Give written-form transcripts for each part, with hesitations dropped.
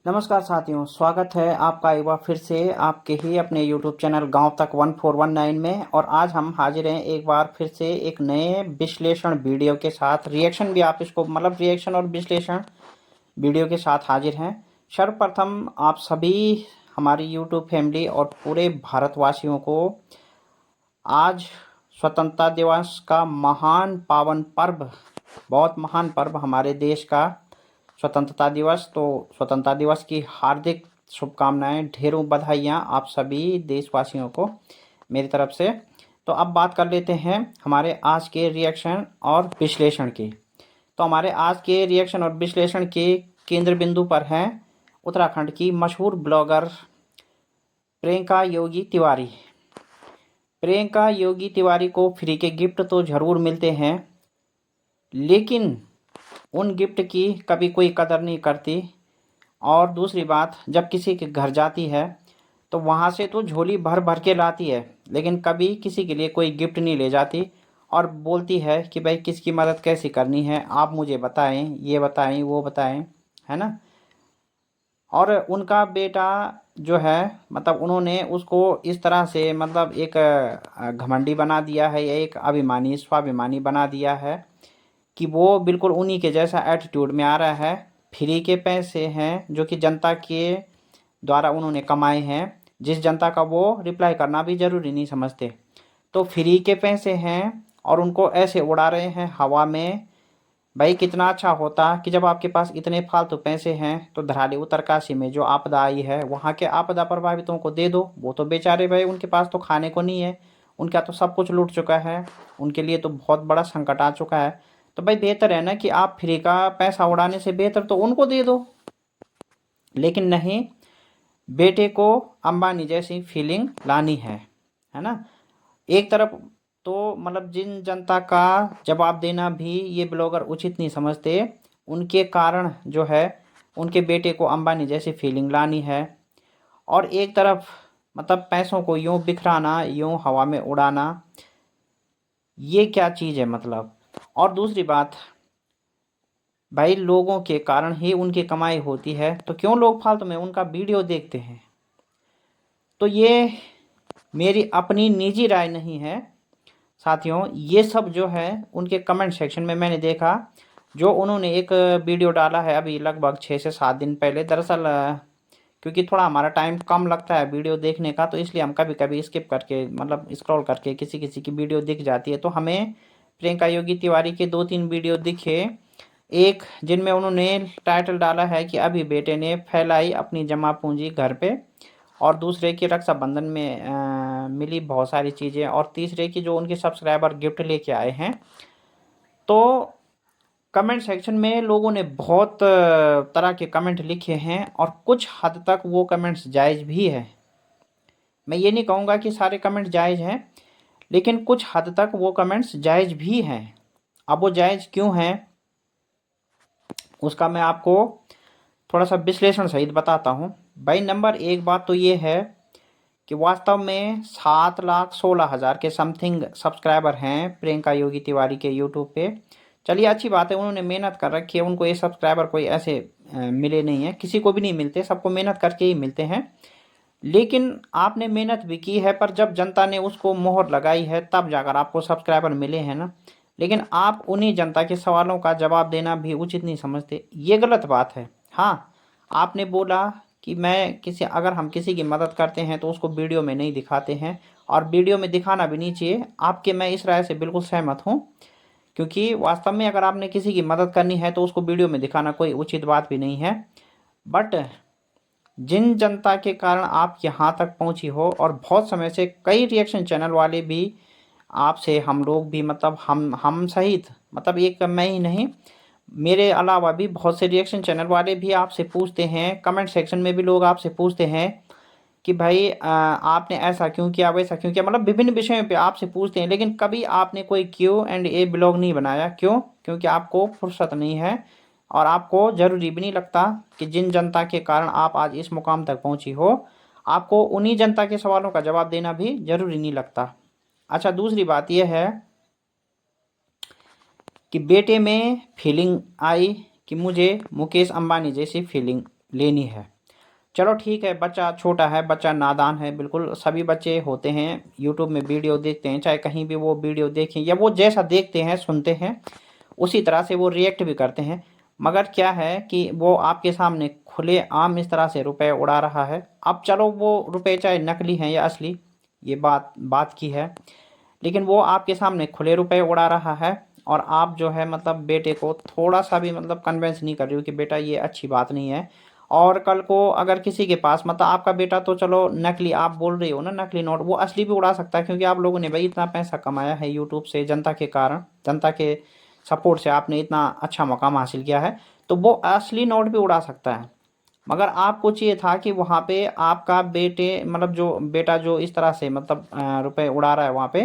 नमस्कार साथियों, स्वागत है आपका एक बार फिर से आपके ही अपने YouTube चैनल गांव तक 1419 में। और आज हम हाजिर हैं एक बार फिर से एक नए विश्लेषण वीडियो के साथ। रिएक्शन भी आप इसको रिएक्शन और विश्लेषण वीडियो के साथ हाजिर हैं। सर्वप्रथम आप सभी हमारी YouTube फैमिली और पूरे भारतवासियों को आज स्वतंत्रता दिवस का महान पावन पर्व, बहुत महान पर्व हमारे देश का स्वतंत्रता दिवस। तो स्वतंत्रता दिवस की हार्दिक शुभकामनाएं, ढेरों बधाइयाँ आप सभी देशवासियों को मेरी तरफ से। तो अब बात कर लेते हैं हमारे आज के रिएक्शन और विश्लेषण की। तो हमारे आज के रिएक्शन और विश्लेषण के केंद्र बिंदु पर हैं उत्तराखंड की मशहूर ब्लॉगर प्रियंका योगी तिवारी। प्रियंका योगी तिवारी को फ्री के गिफ्ट तो ज़रूर मिलते हैं, लेकिन उन गिफ्ट की कभी कोई कदर नहीं करती। और दूसरी बात, जब किसी के घर जाती है तो वहाँ से तो झोली भर भर के लाती है, लेकिन कभी किसी के लिए कोई गिफ्ट नहीं ले जाती। और बोलती है कि भाई किसकी मदद कैसे करनी है, आप मुझे बताएं, ये बताएं, वो बताएं, है ना। और उनका बेटा जो है, उन्होंने उसको इस तरह से एक घमंडी बना दिया है, या एक अभिमानी स्वाभिमानी बना दिया है कि वो बिल्कुल उन्हीं के जैसा एटीट्यूड में आ रहा है। फ्री के पैसे हैं जो कि जनता के द्वारा उन्होंने कमाए हैं, जिस जनता का वो रिप्लाई करना भी ज़रूरी नहीं समझते। तो फ्री के पैसे हैं और उनको ऐसे उड़ा रहे हैं हवा में। भाई कितना अच्छा होता कि जब आपके पास इतने फालतू पैसे हैं तो धराली उत्तरकाशी में जो आपदा आई है वहाँ के आपदा प्रभावितों को दे दो। वो तो बेचारे भाई, उनके पास तो खाने को नहीं है, उनका तो सब कुछ लूट चुका है, उनके लिए तो बहुत बड़ा संकट आ चुका है। तो भाई बेहतर है ना कि आप फ्री का पैसा उड़ाने से बेहतर तो उनको दे दो। लेकिन नहीं, बेटे को अंबानी जैसी फीलिंग लानी है ना। एक तरफ तो जिन जनता का जवाब देना भी ये ब्लॉगर उचित नहीं समझते, उनके कारण जो है उनके बेटे को अंबानी जैसी फीलिंग लानी है। और एक तरफ पैसों को यूं बिखराना, यूं हवा में उड़ाना, ये क्या चीज़ है और दूसरी बात, भाई लोगों के कारण ही उनकी कमाई होती है, तो क्यों लोग फालतू में उनका वीडियो देखते हैं। तो ये मेरी अपनी निजी राय नहीं है साथियों, ये सब जो है उनके कमेंट सेक्शन में मैंने देखा। जो उन्होंने एक वीडियो डाला है अभी लगभग 6 से 7 दिन पहले। दरअसल क्योंकि थोड़ा हमारा टाइम कम लगता है वीडियो देखने का, तो इसलिए हम कभी कभी स्किप करके स्क्रॉल करके किसी किसी की वीडियो दिख जाती है। तो हमें प्रियंका योगी तिवारी के 2-3 वीडियो दिखे, एक जिनमें उन्होंने टाइटल डाला है कि अभी बेटे ने फैलाई अपनी जमा पूंजी घर पे, और दूसरे की रक्षाबंधन में मिली बहुत सारी चीज़ें, और तीसरे की जो उनके सब्सक्राइबर गिफ्ट लेके आए हैं। तो कमेंट सेक्शन में लोगों ने बहुत तरह के कमेंट लिखे हैं, और कुछ हद तक वो कमेंट्स जायज़ भी है। मैं ये नहीं कहूँगा कि सारे कमेंट जायज़ हैं, लेकिन कुछ हद तक वो कमेंट्स जायज़ भी हैं। अब वो जायज़ क्यों हैं उसका मैं आपको थोड़ा सा विश्लेषण सहित बताता हूँ। भाई नंबर एक बात तो ये है कि वास्तव में 7,16,000 के समथिंग सब्सक्राइबर हैं प्रियंका योगी तिवारी के यूट्यूब पे। चलिए अच्छी बात है, उन्होंने मेहनत कर रखी है, उनको ये सब्सक्राइबर कोई ऐसे मिले नहीं हैं, किसी को भी नहीं मिलते, सबको मेहनत करके ही मिलते हैं। लेकिन आपने मेहनत भी की है, पर जब जनता ने उसको मोहर लगाई है तब जाकर आपको सब्सक्राइबर मिले हैं ना। लेकिन आप उन्हीं जनता के सवालों का जवाब देना भी उचित नहीं समझते, ये गलत बात है। हाँ, आपने बोला कि अगर हम किसी की मदद करते हैं तो उसको वीडियो में नहीं दिखाते हैं, और वीडियो में दिखाना भी नहीं चाहिए। आपके मैं इस राय से बिल्कुल सहमत हूँ, क्योंकि वास्तव में अगर आपने किसी की मदद करनी है तो उसको वीडियो में दिखाना कोई उचित बात भी नहीं है। बट जिन जनता के कारण आप यहाँ तक पहुँची हो, और बहुत समय से कई रिएक्शन चैनल वाले भी आपसे, हम लोग भी हम सहित एक मैं ही नहीं, मेरे अलावा भी बहुत से रिएक्शन चैनल वाले भी आपसे पूछते हैं, कमेंट सेक्शन में भी लोग आपसे पूछते हैं कि भाई आपने ऐसा क्यों किया, वैसा क्यों किया, विभिन्न विषयों पे आपसे पूछते हैं। लेकिन कभी आपने कोई Q&A ब्लॉग नहीं बनाया। क्यों? क्योंकि आपको फुर्सत नहीं है, और आपको ज़रूरी भी नहीं लगता कि जिन जनता के कारण आप आज इस मुकाम तक पहुंची हो, आपको उन्हीं जनता के सवालों का जवाब देना भी ज़रूरी नहीं लगता। अच्छा, दूसरी बात यह है कि बेटे में फीलिंग आई कि मुझे मुकेश अंबानी जैसी फीलिंग लेनी है। चलो ठीक है, बच्चा छोटा है, बच्चा नादान है, बिल्कुल सभी बच्चे होते हैं, यूट्यूब में वीडियो देखते हैं, चाहे कहीं भी वो वीडियो देखें या वो जैसा देखते हैं सुनते हैं उसी तरह से वो रिएक्ट भी करते हैं। मगर क्या है कि वो आपके सामने खुले आम इस तरह से रुपए उड़ा रहा है। अब चलो वो रुपए चाहे नकली हैं या असली, ये बात बात की है, लेकिन वो आपके सामने खुले रुपए उड़ा रहा है और आप जो है मतलब बेटे को थोड़ा सा भी मतलब कन्विंस नहीं कर रही हो कि बेटा ये अच्छी बात नहीं है। और कल को अगर किसी के पास मतलब आपका बेटा तो चलो नकली आप बोल रही हो ना, नकली नोट, वो असली भी उड़ा सकता है, क्योंकि आप लोगों ने भाई इतना पैसा कमाया है यूट्यूब से, जनता के कारण, जनता के सपोर्ट से आपने इतना अच्छा मुकाम हासिल किया है, तो वो असली नोट भी उड़ा सकता है। मगर आपको चाहिए था कि वहाँ पे आपका बेटे मतलब जो बेटा जो इस तरह से मतलब रुपए उड़ा रहा है वहाँ पे,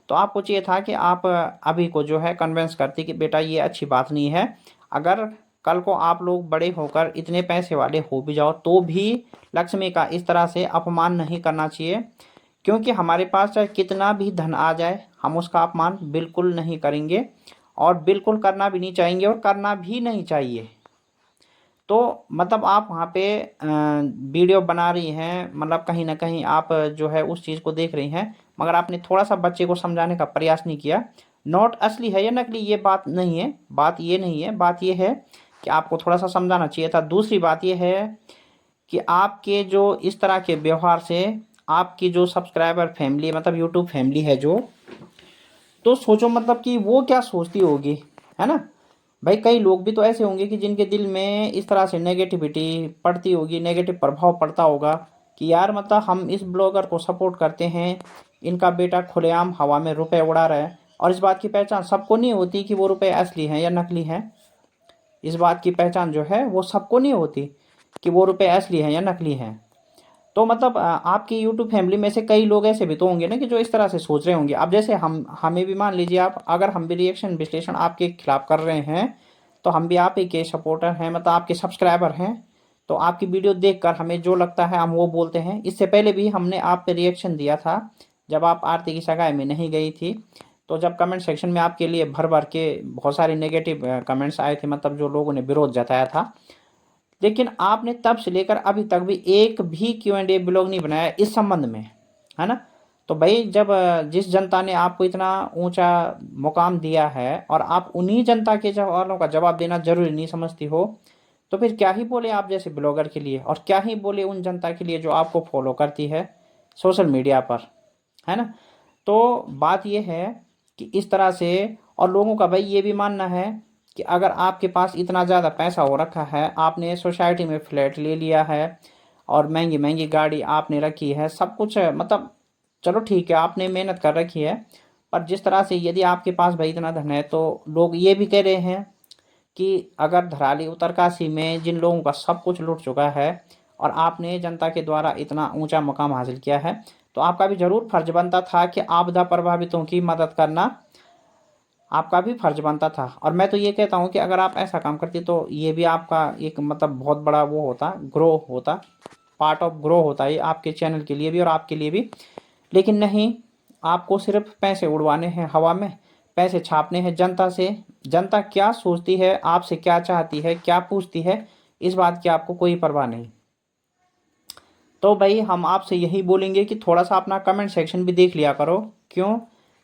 तो आपको चाहिए था कि आप अभी को जो है कन्विंस करती कि बेटा ये अच्छी बात नहीं है। अगर कल को आप लोग बड़े होकर इतने पैसे वाले हो भी जाओ तो भी लक्ष्मी का इस तरह से अपमान नहीं करना चाहिए, क्योंकि हमारे पास चाहे कितना भी धन आ जाए हम उसका अपमान बिल्कुल नहीं करेंगे और बिल्कुल करना भी नहीं चाहेंगे और करना भी नहीं चाहिए। तो मतलब आप वहाँ पे वीडियो बना रही हैं, मतलब कहीं ना कहीं आप जो है उस चीज़ को देख रही हैं, मगर आपने थोड़ा सा बच्चे को समझाने का प्रयास नहीं किया। नोट असली है या नकली ये बात नहीं है, बात ये नहीं है, बात ये है कि आपको थोड़ा सा समझाना चाहिए था। दूसरी बात ये है कि आपके जो इस तरह के व्यवहार से आपकी जो सब्सक्राइबर फैमिली मतलब यूट्यूब फैमिली है जो, तो सोचो मतलब कि वो क्या सोचती होगी, है ना। भाई कई लोग भी तो ऐसे होंगे कि जिनके दिल में इस तरह से नेगेटिविटी पड़ती होगी, नेगेटिव प्रभाव पड़ता होगा कि यार मतलब हम इस ब्लॉगर को सपोर्ट करते हैं, इनका बेटा खुलेआम हवा में रुपए उड़ा रहा है, और इस बात की पहचान सबको नहीं होती कि वो रुपए असली हैं या नकली हैं। इस बात की पहचान जो है वो सबको नहीं होती कि वो रुपए असली हैं या नकली हैं। तो मतलब आपकी यूट्यूब फैमिली में से कई लोग ऐसे भी तो होंगे ना कि जो इस तरह से सोच रहे होंगे। अब जैसे हम हमें भी मान लीजिए आप, अगर हम भी रिएक्शन विश्लेषण आपके खिलाफ कर रहे हैं तो हम भी आप ही के सपोर्टर हैं, मतलब आपके सब्सक्राइबर हैं, तो आपकी वीडियो देखकर हमें जो लगता है हम वो बोलते हैं। इससे पहले भी हमने आप पे रिएक्शन दिया था जब आप आरती की सगाई में नहीं गई थी, तो जब कमेंट सेक्शन में आपके लिए भर भर के बहुत सारे नेगेटिव कमेंट्स आए थे, मतलब जो लोगों ने विरोध जताया था, लेकिन आपने तब से लेकर अभी तक भी एक भी Q&A ब्लॉग नहीं बनाया इस संबंध में, है ना। तो भाई जब जिस जनता ने आपको इतना ऊंचा मुकाम दिया है और आप उन्हीं जनता के सवालों का जवाब देना जरूरी नहीं समझती हो, तो फिर क्या ही बोले आप जैसे ब्लॉगर के लिए, और क्या ही बोले उन जनता के लिए जो आपको फॉलो करती है सोशल मीडिया पर, है ना। तो बात यह है कि इस तरह से, और लोगों का भाई ये भी मानना है कि अगर आपके पास इतना ज़्यादा पैसा हो रखा है, आपने सोसाइटी में फ्लैट ले लिया है और महंगी महंगी गाड़ी आपने रखी है, सब कुछ है, मतलब चलो ठीक है आपने मेहनत कर रखी है, पर जिस तरह से यदि आपके पास भाई इतना धन है, तो लोग ये भी कह रहे हैं कि अगर धराली उत्तरकाशी में जिन लोगों का सब कुछ लूट चुका है और आपने जनता के द्वारा इतना ऊंचा मुकाम हासिल किया है, तो आपका भी जरूर फर्ज बनता था कि आपदा प्रभावितों की मदद करना आपका भी फर्ज बनता था। और मैं तो ये कहता हूँ कि अगर आप ऐसा काम करती तो ये भी आपका एक मतलब बहुत बड़ा वो होता, ग्रो होता, पार्ट ऑफ ग्रो होता है आपके चैनल के लिए भी और आपके लिए भी। लेकिन नहीं, आपको सिर्फ पैसे उड़वाने हैं हवा में, पैसे छापने हैं जनता से। जनता क्या सोचती है, आपसे क्या चाहती है, क्या पूछती है, इस बात की आपको कोई परवाह नहीं। तो भाई हम आपसे यही बोलेंगे कि थोड़ा सा अपना कमेंट सेक्शन भी देख लिया करो। क्यों?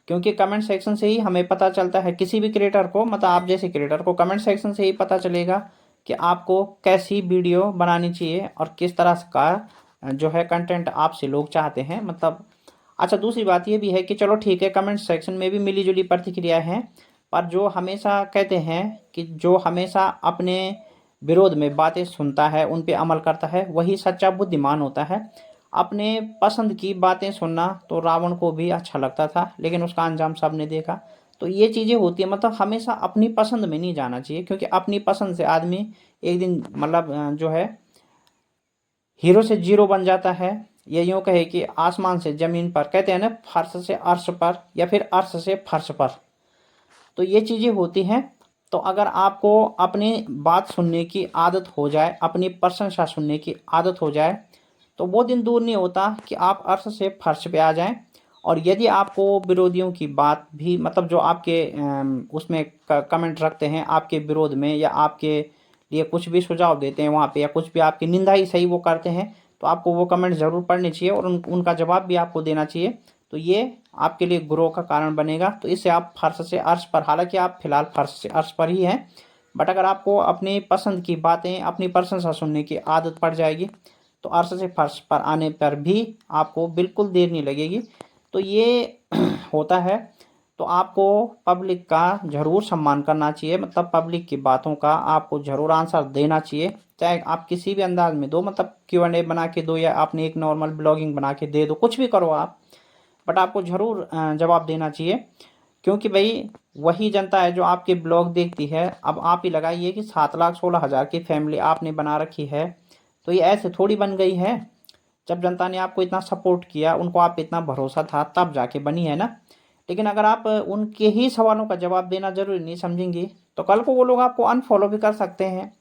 क्योंकि कमेंट सेक्शन से ही हमें पता चलता है, किसी भी क्रिएटर को, मतलब आप जैसे क्रिएटर को कमेंट सेक्शन से ही पता चलेगा कि आपको कैसी वीडियो बनानी चाहिए और किस तरह का जो है कंटेंट आपसे लोग चाहते हैं, मतलब। अच्छा दूसरी बात ये भी है कि चलो ठीक है कमेंट सेक्शन में भी मिली जुली प्रतिक्रिया है, पर जो हमेशा कहते हैं कि जो हमेशा अपने विरोध में बातें सुनता है उन पे अमल करता है वही सच्चा बुद्धिमान होता है। अपने पसंद की बातें सुनना तो रावण को भी अच्छा लगता था, लेकिन उसका अंजाम सबने देखा। तो ये चीज़ें होती है, मतलब हमेशा अपनी पसंद में नहीं जाना चाहिए, क्योंकि अपनी पसंद से आदमी एक दिन मतलब जो है हीरो से जीरो बन जाता है। ये यूँ कहे कि आसमान से ज़मीन पर, कहते हैं ना फर्श से अर्श पर या फिर अर्श से फर्श पर, तो ये चीज़ें होती हैं। तो अगर आपको अपनी बात सुनने की आदत हो जाए, अपनी प्रशंसा सुनने की आदत हो जाए, तो वो दिन दूर नहीं होता कि आप अर्श से फर्श पे आ जाएं। और यदि आपको विरोधियों की बात भी, मतलब जो आपके उसमें कमेंट रखते हैं आपके विरोध में या आपके लिए कुछ भी सुझाव देते हैं वहाँ पे, या कुछ भी आपकी निंदा ही सही वो करते हैं, तो आपको वो कमेंट ज़रूर पढ़ने चाहिए और उनका जवाब भी आपको देना चाहिए। तो ये आपके लिए ग्रो का कारण बनेगा। तो इससे आप फर्श से अर्श पर, हालांकि आप फिलहाल फर्श से अर्श पर ही हैं, बट अगर आपको अपनी पसंद की बातें, अपनी प्रशंसा सुनने की आदत पड़ जाएगी तो अर्श से फर्श पर आने पर भी आपको बिल्कुल देर नहीं लगेगी। तो ये होता है। तो आपको पब्लिक का ज़रूर सम्मान करना चाहिए, मतलब पब्लिक की बातों का आपको ज़रूर आंसर देना चाहिए, चाहे आप किसी भी अंदाज में दो, मतलब Q&A बना के दो या आपने एक नॉर्मल ब्लॉगिंग बना के दे दो, कुछ भी करो आप, बट आपको ज़रूर जवाब देना चाहिए। क्योंकि भाई वही जनता है जो आपके ब्लॉग देखती है। अब आप ही लगाइए कि 7,16,000 की फैमिली आपने बना रखी है, तो ये ऐसे थोड़ी बन गई है। जब जनता ने आपको इतना सपोर्ट किया, उनको आप पे इतना भरोसा था, तब जाके बनी है ना। लेकिन अगर आप उनके ही सवालों का जवाब देना जरूरी नहीं समझेंगी तो कल को वो लोग आपको अनफॉलो भी कर सकते हैं।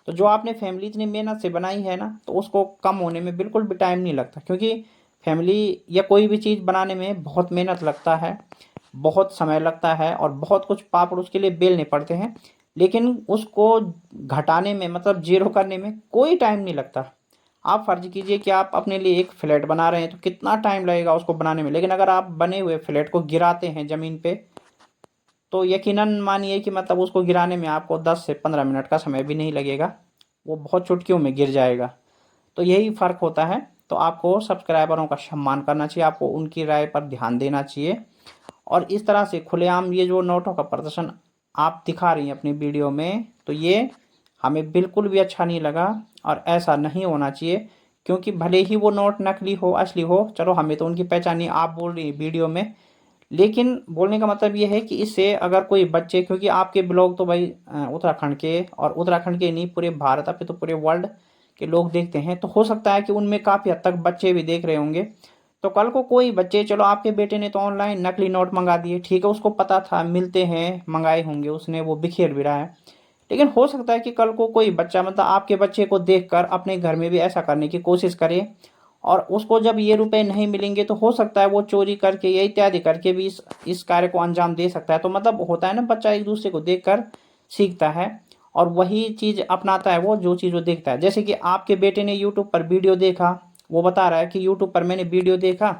तो जो आपने फैमिली इतनी मेहनत से बनाई है ना, तो उसको कम होने में बिल्कुल भी टाइम नहीं लगता, क्योंकि फैमिली या कोई भी चीज़ बनाने में बहुत मेहनत लगता है, बहुत समय लगता है और बहुत कुछ पापड़ उसके लिए बेलने पड़ते हैं। लेकिन उसको घटाने में, मतलब जीरो करने में कोई टाइम नहीं लगता। आप फर्ज कीजिए कि आप अपने लिए एक फ्लैट बना रहे हैं, तो कितना टाइम लगेगा उसको बनाने में, लेकिन अगर आप बने हुए फ्लैट को गिराते हैं ज़मीन पे, तो यकीनन मानिए कि मतलब उसको गिराने में आपको 10 से 15 मिनट का समय भी नहीं लगेगा, वो बहुत चुटकियों में गिर जाएगा। तो यही फ़र्क होता है। तो आपको सब्सक्राइबरों का सम्मान करना चाहिए, आपको उनकी राय पर ध्यान देना चाहिए। और इस तरह से खुलेआम ये जो नोटों का प्रदर्शन आप दिखा रही हैं अपनी वीडियो में, तो ये हमें बिल्कुल भी अच्छा नहीं लगा और ऐसा नहीं होना चाहिए। क्योंकि भले ही वो नोट नकली हो असली हो, चलो हमें तो उनकी पहचान नहीं, आप बोल रही हैं वीडियो में, लेकिन बोलने का मतलब ये है कि इससे अगर कोई बच्चे, क्योंकि आपके ब्लॉग तो भाई उत्तराखंड के, और उत्तराखंड के नहीं पूरे भारत, अब तो पूरे वर्ल्ड के लोग देखते हैं, तो हो सकता है कि उनमें काफ़ी हद तक बच्चे भी देख रहे होंगे। तो कल को कोई बच्चे, चलो आपके बेटे ने तो ऑनलाइन नकली नोट मंगा दिए, ठीक है, उसको पता था मिलते हैं, मंगाए होंगे उसने, वो बिखेर भी रहा है। लेकिन हो सकता है कि कल को कोई बच्चा, मतलब आपके बच्चे को देखकर अपने घर में भी ऐसा करने की कोशिश करे, और उसको जब ये रुपए नहीं मिलेंगे तो हो सकता है वो चोरी करके या इत्यादि करके भी इस कार्य को अंजाम दे सकता है। तो मतलब होता है ना, बच्चा एक दूसरे को देखकर सीखता है और वही चीज़ अपनाता है वो, जो चीज़ वो देखता है। जैसे कि आपके बेटे ने यूट्यूब पर वीडियो देखा, वो बता रहा है कि यूट्यूब पर मैंने वीडियो देखा,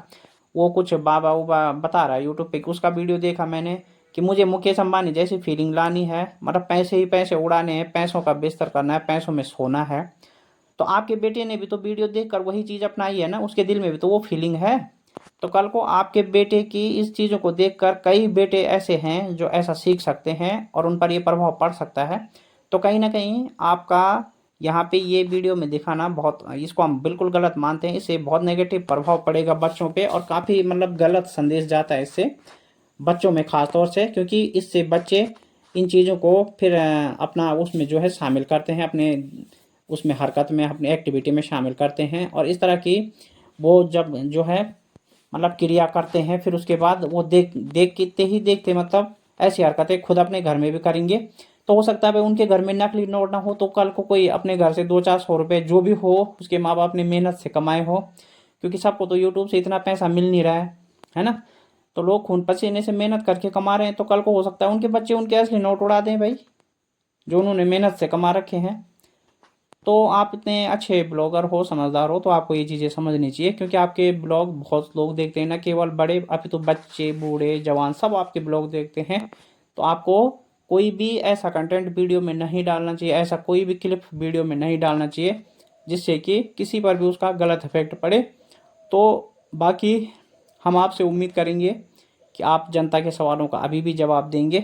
वो कुछ बाबा उबा बता रहा है यूट्यूब पे, उसका वीडियो देखा मैंने कि मुझे मुकेश अंबानी जैसी फीलिंग लानी है, मतलब पैसे ही पैसे उड़ाने हैं, पैसों का बिस्तर करना है, पैसों में सोना है। तो आपके बेटे ने भी तो वीडियो देखकर वही चीज़ अपनाई है ना, उसके दिल में भी तो वो फीलिंग है। तो कल को आपके बेटे की इस चीज़ों को देखकर कई बेटे ऐसे हैं जो ऐसा सीख सकते हैं और उन पर ये प्रभाव पड़ सकता है। तो कहीं ना कहीं आपका यहाँ पे ये वीडियो में दिखाना बहुत, इसको हम बिल्कुल गलत मानते हैं, इससे बहुत नेगेटिव प्रभाव पड़ेगा बच्चों पे और काफ़ी मतलब गलत संदेश जाता है इससे बच्चों में ख़ास तौर से, क्योंकि इससे बच्चे इन चीज़ों को फिर अपना उसमें जो है शामिल करते हैं, अपने उसमें हरकत में, अपनी एक्टिविटी में शामिल करते हैं, और इस तरह की वो जब जो है मतलब क्रिया करते हैं, फिर उसके बाद वो देखते ही देखते मतलब ऐसी हरकतें खुद अपने घर में भी करेंगे। तो हो सकता है भाई उनके घर में नकली नोट ना हो, तो कल को कोई अपने घर से 200-400 रुपये जो भी हो, उसके माँ बाप ने मेहनत से कमाए हो, क्योंकि सबको तो यूट्यूब से इतना पैसा मिल नहीं रहा है ना। तो लोग खून पसीने से मेहनत करके कमा रहे हैं, तो कल को हो सकता है उनके बच्चे उनके असली नोट उड़ा दें भाई, जो उन्होंने मेहनत से कमा रखे हैं। तो आप इतने अच्छे ब्लॉगर हो, समझदार हो, तो आपको ये चीज़ें समझनी चाहिए, क्योंकि आपके ब्लॉग बहुत लोग देखते हैं, ना केवल बड़े, अभी तो बच्चे बूढ़े जवान सब आपके ब्लॉग देखते हैं। तो आपको कोई भी ऐसा कंटेंट वीडियो में नहीं डालना चाहिए, ऐसा कोई भी क्लिप वीडियो में नहीं डालना चाहिए जिससे कि किसी पर भी उसका गलत इफेक्ट पड़े। तो बाकी हम आपसे उम्मीद करेंगे कि आप जनता के सवालों का अभी भी जवाब देंगे।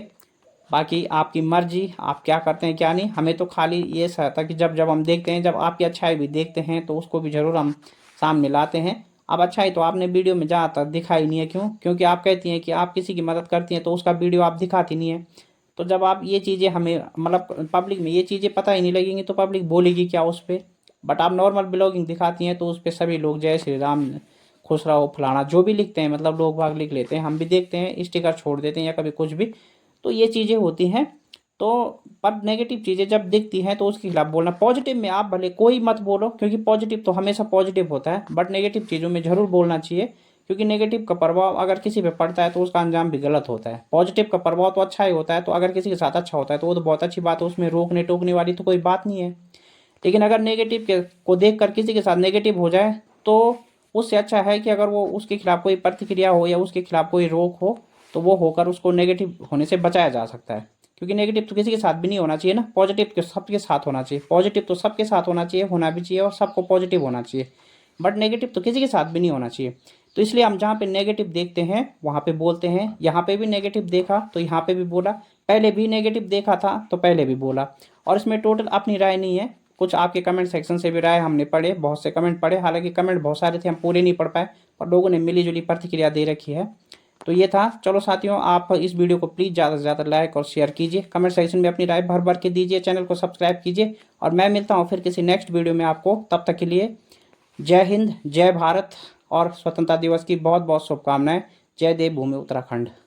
बाकी आपकी मर्जी, आप क्या करते हैं क्या नहीं, हमें तो खाली ये था कि जब जब हम देखते हैं, जब आपकी अच्छाई भी देखते हैं तो उसको भी ज़रूर हम सामने लाते हैं। अब अच्छाई तो आपने वीडियो में ज़्यादातर दिखाई नहीं है, क्यों? क्योंकि आप कहती हैं कि आप किसी की मदद करती हैं तो उसका वीडियो आप दिखाती नहीं है। तो जब आप ये चीज़ें हमें, मतलब पब्लिक में ये चीज़ें पता ही नहीं लगेंगी तो पब्लिक बोलेगी क्या उस पर? बट आप नॉर्मल ब्लॉगिंग दिखाती हैं तो उस पर सभी लोग जय श्री राम, खुश रहो, फलाना जो भी लिखते हैं, मतलब लोग भाग लिख लेते हैं, हम भी देखते हैं, स्टिकर छोड़ देते हैं या कभी कुछ भी। तो ये चीज़ें होती हैं। तो पर नेगेटिव चीज़ें जब दिखती हैं तो उसके खिलाफ बोलना, पॉजिटिव में आप भले कोई मत बोलो, क्योंकि पॉजिटिव तो हमेशा पॉजिटिव होता है, बट नेगेटिव चीज़ों में ज़रूर बोलना चाहिए, क्योंकि नेगेटिव का प्रभाव अगर किसी पे पड़ता है तो उसका अंजाम भी गलत होता है। पॉजिटिव का प्रभाव तो अच्छा ही होता है, तो अगर किसी के साथ अच्छा होता है तो वो तो बहुत अच्छी बात है, उसमें रोकने टोकने वाली तो कोई बात नहीं है। लेकिन अगर नेगेटिव के को देख कर किसी के साथ नेगेटिव हो जाए तो उससे अच्छा है कि अगर वो उसके खिलाफ कोई प्रतिक्रिया हो या उसके खिलाफ कोई रोक हो तो वो होकर उसको नेगेटिव होने से बचाया जा सकता है। क्योंकि नेगेटिव तो किसी के साथ भी नहीं होना चाहिए ना, पॉजिटिव के सबके साथ होना चाहिए। पॉजिटिव तो सबके साथ होना चाहिए, होना भी चाहिए और सबको पॉजिटिव होना चाहिए, बट नेगेटिव तो किसी के साथ भी नहीं होना चाहिए। तो इसलिए हम जहाँ पे नेगेटिव देखते हैं वहाँ पे बोलते हैं, यहाँ पे भी नेगेटिव देखा तो यहाँ पे भी बोला, पहले भी नेगेटिव देखा था तो पहले भी बोला। और इसमें टोटल अपनी राय नहीं है, कुछ आपके कमेंट सेक्शन से भी राय हमने पढ़े, बहुत से कमेंट पढ़े, हालांकि कमेंट बहुत सारे थे, हम पूरे नहीं पढ़ पाए, पर लोगों ने मिली जुली प्रतिक्रिया दे रखी है। तो ये था। चलो साथियों, आप इस वीडियो को प्लीज़ ज़्यादा से ज़्यादा लाइक और शेयर कीजिए, कमेंट सेक्शन में अपनी राय भर भर के दीजिए, चैनल को सब्सक्राइब कीजिए, और मैं मिलता हूँ फिर किसी नेक्स्ट वीडियो में आपको। तब तक के लिए जय हिंद, जय भारत और स्वतंत्रता दिवस की बहुत बहुत शुभकामनाएं। जय देव भूमि उत्तराखंड।